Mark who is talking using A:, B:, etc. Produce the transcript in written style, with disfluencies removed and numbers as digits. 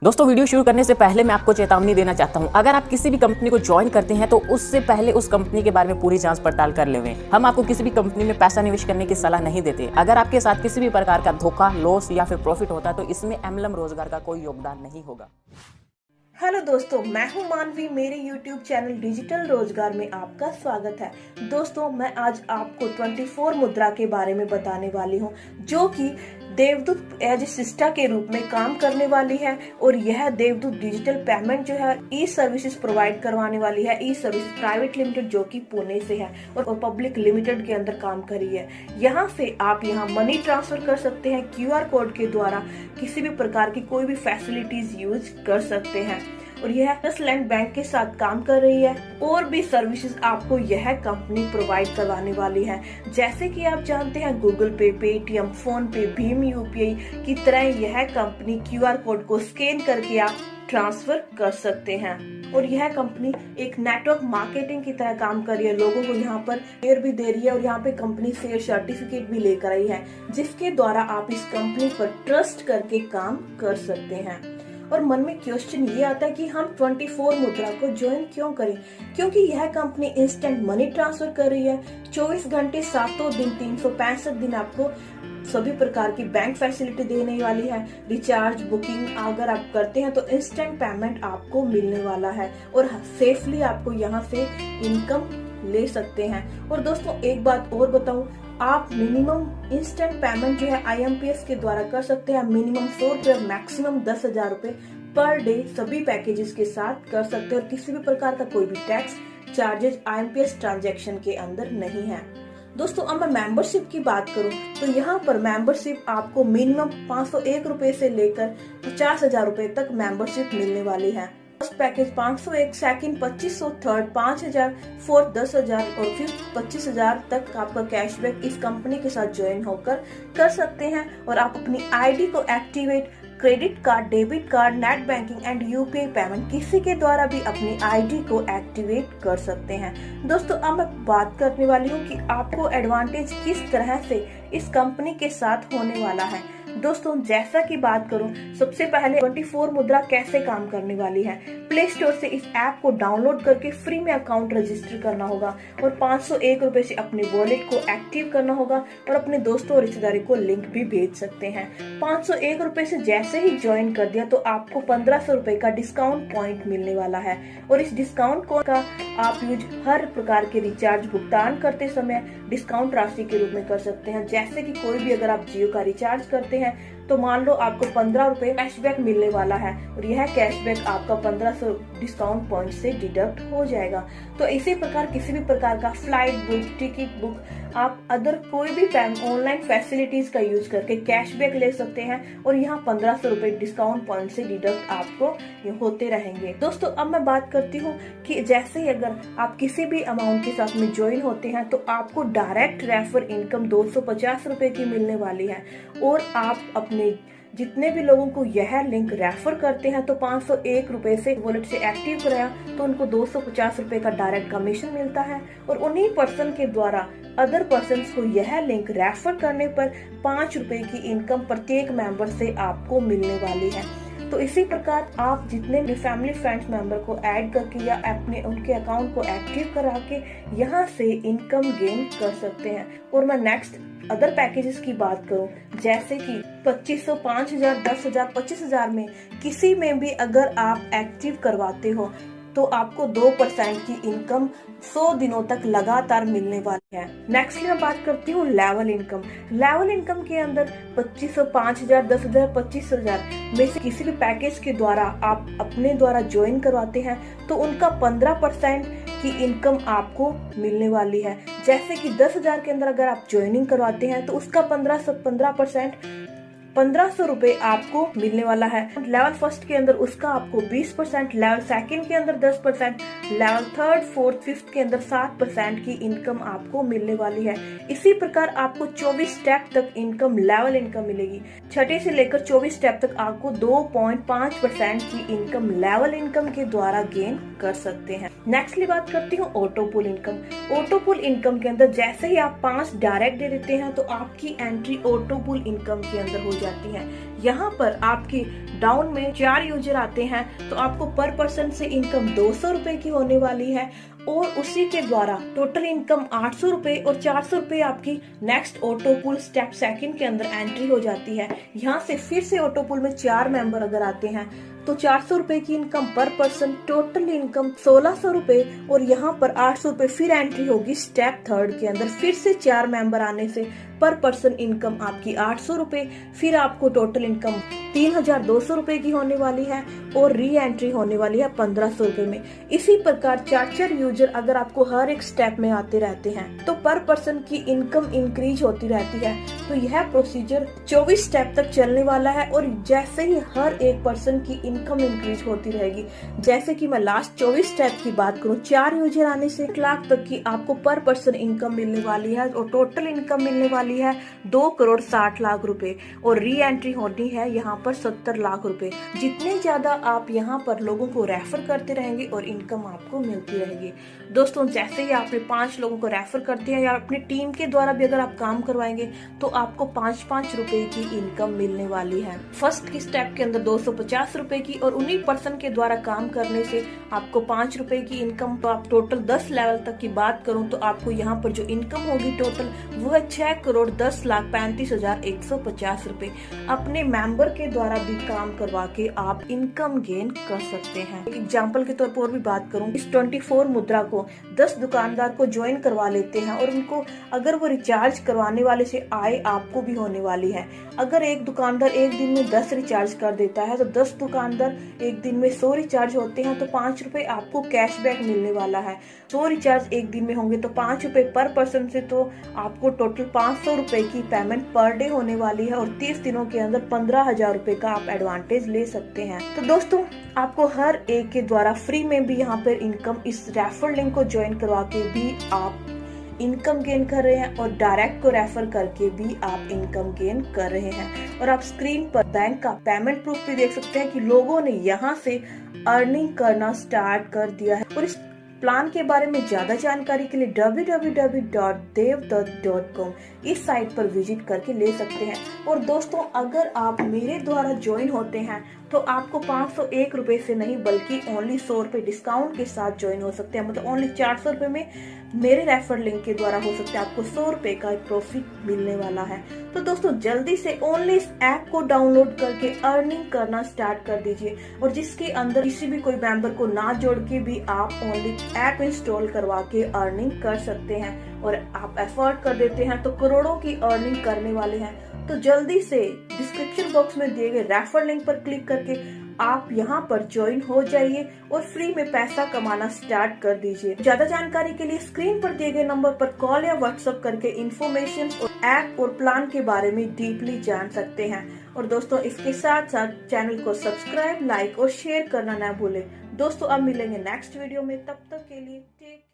A: दोस्तों वीडियो शुरू करने से पहले मैं आपको चेतावनी देना चाहता हूं, अगर आप किसी भी कंपनी को ज्वाइन करते हैं तो उससे पहले उस कंपनी के बारे में पूरी जांच पड़ताल कर लें। हम आपको किसी भी कंपनी में पैसा निवेश करने की सलाह नहीं देते। अगर आपके साथ किसी भी प्रकार का धोखा, लॉस या फिर प्रॉफिट होता है तो इसमें एमएलएम रोजगार का कोई योगदान नहीं होगा।
B: हेलो दोस्तों, मैं हूं मानवी। मेरे YouTube चैनल डिजिटल रोजगार में आपका स्वागत है। दोस्तों, मैं आज आपको 24 मुद्रा के बारे में बताने वाली हूं, जो कि देवदूत एज सिस्टा के रूप में काम करने वाली है। और यह देवदूत डिजिटल पेमेंट जो है ई सर्विसेज प्रोवाइड करवाने वाली है। ई सर्विस प्राइवेट लिमिटेड जो कि पुणे से है और पब्लिक लिमिटेड के अंदर काम कर रही है। यहाँ से आप यहाँ मनी ट्रांसफर कर सकते हैं, QR कोड के द्वारा किसी भी प्रकार की कोई भी फैसिलिटीज यूज कर सकते हैं। और यह लैंड बैंक के साथ काम कर रही है। और भी सर्विसेज आपको यह कंपनी प्रोवाइड करवाने वाली है। जैसे कि आप जानते हैं, गूगल पे, पेटीएम, फोन पे, भीम UPI की तरह यह कंपनी QR कोड को स्कैन करके आप ट्रांसफर कर सकते हैं। और यह कंपनी एक नेटवर्क मार्केटिंग की तरह काम कर रही है। लोगों को यहाँ पर शेयर भी दे रही है और यहाँ पे कंपनी शेयर सर्टिफिकेट भी लेकर आई है, जिसके द्वारा आप इस कंपनी पर ट्रस्ट करके काम कर सकते हैं। और मन में क्वेश्चन ये आता है कि हम 24 मुद्रा को ज्वाइन क्यों करें? क्योंकि यह कंपनी इंस्टेंट मनी ट्रांसफर कर रही है। 24 घंटे 7 दिन 365 दिन आपको सभी प्रकार की बैंक फैसिलिटी देने वाली है। रिचार्ज, बुकिंग अगर आप करते हैं तो इंस्टेंट पेमेंट आपको मिलने वाला है और सेफली आपको यहाँ से इनकम ले सकते हैं। और दोस्तों, एक बात और बताऊं, आप मिनिमम इंस्टेंट पेमेंट जो है IMPS के द्वारा कर सकते हैं। मिनिमम 100 रुपये, मैक्सिमम 10,000 रुपये पर डे सभी पैकेजेस के साथ कर सकते हैं। और किसी भी प्रकार का कोई भी टैक्स चार्जेस IMPS ट्रांजैक्शन के अंदर नहीं है। दोस्तों, अब मैं मेंबरशिप की बात करूं तो यहाँ पर मेंबरशिप आपको मिनिमम 501 रुपए से लेकर 50,000 रुपए तक मेंबरशिप मिलने वाली है। First package 501, second 2500, third 5,000, fourth 10,000 और फिफ्थ 25,000 तक आपका कैशबैक इस कंपनी के साथ ज्वाइन होकर कर सकते हैं। और आप अपनी ID को activate credit card, debit card, net banking and UPI payment किसी के द्वारा भी अपनी ID को एक्टिवेट कर सकते हैं। दोस्तों, अब मैं बात करने वाली हूँ कि आपको एडवांटेज किस तरह से इस कंपनी के साथ होने वाला है। दोस्तों, जैसा कि बात करूं, सबसे पहले 24 मुद्रा कैसे काम करने वाली है। प्ले स्टोर से इस ऐप को डाउनलोड करके फ्री में अकाउंट रजिस्टर करना होगा और 501 रुपए से अपने वॉलेट को एक्टिव करना होगा और अपने दोस्तों और रिश्तेदारों को लिंक भी भेज सकते हैं। 501 रुपए से जैसे ही ज्वाइन कर दिया तो आपको 1500 रुपए का डिस्काउंट पॉइंट मिलने वाला है। और इस डिस्काउंट कोड का आप यूज हर प्रकार के रिचार्ज भुगतान करते समय डिस्काउंट राशि के रूप में कर सकते हैं। जैसे कि कोई भी अगर आप जियो का रिचार्ज करते हैं तो मान लो आपको 15 रुपए कैशबैक मिलने वाला है और यह कैशबैक आपका 1500 डिस्काउंट पॉइंट से डिडक्ट हो जाएगा। तो इसी प्रकार किसी भी प्रकार का फ्लाइट बुक, टिकट बुक, आप अदर कोई भी ऑनलाइन फैसिलिटीज का यूज करके कैशबैक ले सकते हैं और यहाँ 1500 रुपए डिस्काउंट पॉइंट से डिडक्ट आपको होते रहेंगे। दोस्तों, अब मैं बात करती हूँ कि जैसे ही अगर आप किसी भी अमाउंट के साथ में ज्वाइन होते हैं तो आपको डायरेक्ट रेफर इनकम 250 रुपए की मिलने वाली है। और आप अपने जितने भी लोगों को यह लिंक रेफर करते हैं तो 501 रुपए से वॉलेट से एक्टिव कराया तो उनको 250 रुपए का डायरेक्ट कमीशन मिलता है। और उन्हीं पर्सन के द्वारा अदर पर्सन को यह लिंक रेफर करने पर 5 रुपए की इनकम प्रत्येक मेंबर से आपको मिलने वाली है। तो इसी प्रकार आप जितने भी फैमिली फ्रेंड्स मेंबर को ऐड करके या अपने उनके अकाउंट को एक्टिव करा के यहाँ से इनकम गेन कर सकते हैं। और मैं नेक्स्ट अदर पैकेजेस की बात करूं, जैसे कि 2500, 5,000, 10,000, 25,000 में किसी में भी अगर आप एक्टिव करवाते हो तो आपको 2% की इनकम 100 दिनों तक लगातार मिलने वाली है। नेक्स्ट मैं बात करती हूँ लेवल इनकम। लेवल इनकम के अंदर 2500, 5,000, 10,000, 25,000 में से किसी भी पैकेज के द्वारा आप अपने द्वारा ज्वाइन करवाते हैं तो उनका 15% की इनकम आपको मिलने वाली है। जैसे कि 10,000 के अंदर अगर आप ज्वाइनिंग करवाते हैं तो उसका 15% 1500 रुपए आपको मिलने वाला है। लेवल फर्स्ट के अंदर उसका आपको 20%, लेवल सेकंड के अंदर 10%, लेवल थर्ड, फोर्थ, फिफ्थ के अंदर 7% की इनकम आपको मिलने वाली है। इसी प्रकार आपको 24 स्टेप तक इनकम लेवल इनकम मिलेगी। छठे से लेकर 24 स्टेप तक आपको 2.5% की इनकम लेवल इनकम के द्वारा गेन कर सकते हैं। नेक्स्टली बात करती हूँ ऑटो पुल इनकम। ऑटो पुल इनकम के अंदर जैसे ही आप 5 डायरेक्ट दे देते हैं तो आपकी एंट्री ऑटो पुल इनकम के अंदर हो जाती है। यहाँ पर आपके डाउन में 4 यूजर आते हैं तो आपको पर पर्सन से इनकम 200 रुपए की होने वाली है और उसी के द्वारा टोटल इनकम 800 रुपए और 400 रुपए आपकी next auto pool step second के अंदर एंट्री हो जाती है। यहाँ से फिर से ऑटो पूल में 4 मेंबर अगर आते हैं तो 400 रुपए की इनकम पर पर्सन, टोटल इनकम 1600 रुपए और यहाँ पर 800 रुपए फिर एंट्री होगी स्टेप थर्ड के अंदर। फिर से 4 मेंबर आने से पर पर्सन इनकम आपकी 800 रुपए, फिर आपको टोटल इनकम 3200 रुपए की होने वाली है और री एंट्री होने वाली है 1500 रुपए में। इसी प्रकार 4 यूजर अगर आपको हर एक स्टेप में आते रहते हैं तो पर पर्सन की इनकम इंक्रीज होती रहती है। तो यह प्रोसीजर 24 स्टेप तक चलने वाला है और जैसे ही हर एक पर्सन की इनकम इंक्रीज होती रहेगी, जैसे कि मैं लास्ट 24 स्टेप की बात करूं, 4 यूजर आने से 1 लाख तक की आपको पर पर्सन इनकम मिलने वाली है और टोटल इनकम मिलने वाली है 2,60,00,000 रुपए और री एंट्री होनी है यहाँ पर 70 लाख रुपए। जितने ज्यादा आप यहाँ पर लोगों को रेफर करते रहेंगे और इनकम आपको मिलती रहेगी। दोस्तों, जैसे ही आपने 5 लोगों को रेफर करते हैं या अपनी टीम के द्वारा भी अगर आप काम करवाएंगे तो आपको 5-5 रुपए की इनकम मिलने वाली है। फर्स्ट की स्टेप के अंदर 250 रुपए की और उन्हीं पर्सन के द्वारा काम करने से आपको 5 रुपए की इनकम। तो आप टोटल 10 लेवल तक की बात करूं तो आपको यहाँ पर जो इनकम होगी टोटल वो है 6,10,35,150 रुपए। अपने मेंबर के द्वारा भी काम करवा के आप इनकम गेन कर सकते हैं। एग्जाम्पल के तौर पर और भी बात करूं, इस 24 मुद्रा को 10 दुकानदार को ज्वाइन करवा लेते हैं और उनको अगर वो रिचार्ज करवाने वाले से आय आपको भी होने वाली है। अगर एक दुकानदार एक दिन में 10 रिचार्ज कर देता है तो 10 दुकानदार एक दिन में 100 रिचार्ज होते हैं तो 5 रुपए आपको कैशबैक मिलने वाला है। 100 रिचार्ज एक दिन में होंगे तो 5 रुपए पर पर्सन से, तो आपको टोटल 500 रुपए की पेमेंट पर डे होने वाली है और 30 दिनों के अंदर 15,000 रुपए का आप एडवांटेज ले सकते हैं। तो दोस्तों, आपको हर एक के द्वारा फ्री में भी यहाँ पर इनकम, इस रेफर लिंक को ज्वाइन करवा के भी आप इनकम गेन कर रहे हैं और डायरेक्ट को रेफर करके भी आप इनकम गेन कर रहे हैं। और आप स्क्रीन पर बैंक का पेमेंट प्रूफ भी देख सकते हैं कि लोगों ने यहाँ से अर्निंग करना स्टार्ट कर दिया है। और इस प्लान के बारे में ज्यादा जानकारी के लिए www.devdutt.com इस साइट पर विजिट करके ले सकते हैं। और दोस्तों, अगर आप मेरे द्वारा ज्वाइन होते हैं तो आपको 501 रुपए से नहीं बल्कि ओनली 100 रुपए डिस्काउंट के साथ ज्वाइन हो सकते हैं। मतलब ओनली 400 रुपए में मेरे रेफर लिंक के द्वारा हो सकता है आपको 100 रुपए का प्रॉफिट मिलने वाला है। तो दोस्तों, जल्दी से ओनली इस ऐप को डाउनलोड करके अर्निंग करना स्टार्ट कर दीजिए। और जिसके अंदर किसी भी कोई मेंबर को ना जोड़ के भी आप ओनली ऐप इंस्टॉल करवा के अर्निंग कर सकते हैं और आप एफर्ट कर देते हैं तो करोड़ों की अर्निंग करने वाले हैं। तो जल्दी से डिस्क्रिप्शन बॉक्स में दिए गए रेफर लिंक पर क्लिक करके आप यहाँ पर ज्वाइन हो जाइए और फ्री में पैसा कमाना स्टार्ट कर दीजिए। ज्यादा जानकारी के लिए स्क्रीन पर दिए गए नंबर पर कॉल या व्हाट्सएप करके इन्फॉर्मेशन और ऐप और प्लान के बारे में डीपली जान सकते हैं। और दोस्तों, इसके साथ साथ चैनल को सब्सक्राइब, लाइक और शेयर करना ना भूलें। दोस्तों, अब मिलेंगे नेक्स्ट वीडियो में, तब तक के लिए टेक